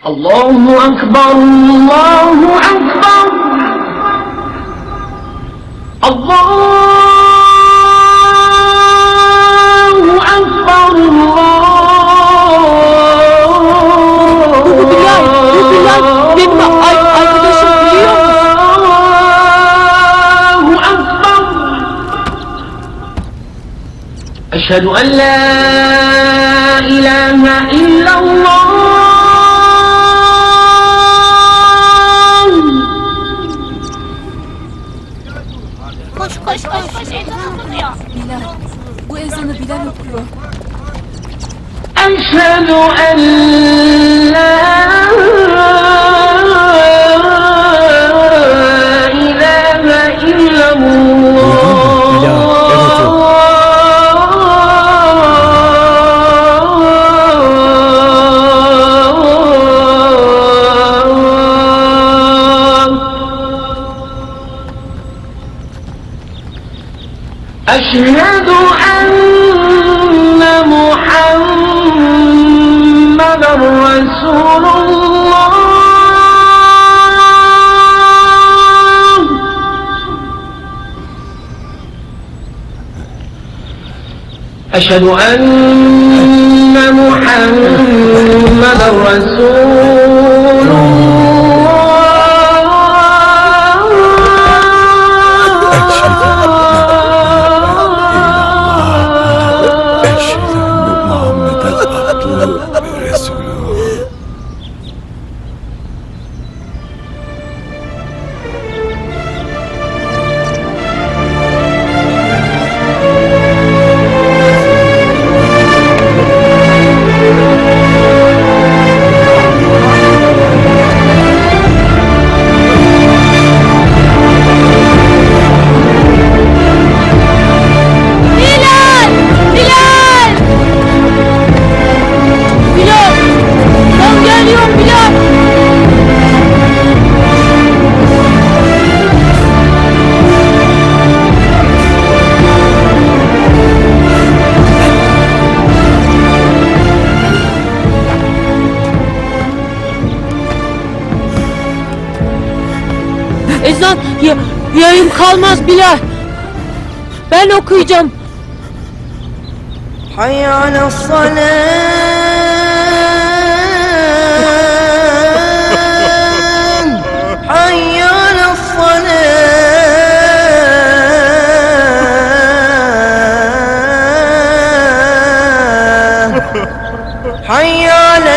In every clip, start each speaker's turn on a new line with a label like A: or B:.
A: الله أكبر الله أكبر الله أكبر
B: Bilal, benim arkadaşım biliyor musun?
A: الله أكبر أشهد أن لا إله إلا الله
C: Koş ezan okunuyor.
B: Bilal, bu ezanı Bilal okuyor.
A: أشهد أن لا إله إلا أشهد أن محمد رسول الله أشهد أن محمد رسول
B: Ezan yayım kalmaz Bilal. Ben okuyacağım.
D: حي على الصلاة حي على الصلاة حي على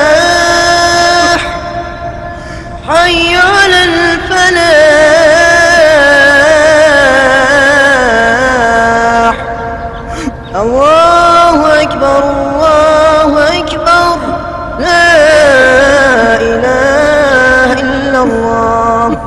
D: الفلاح حي على الفلاح الله أكبر الله أكبر لا إله إلا الله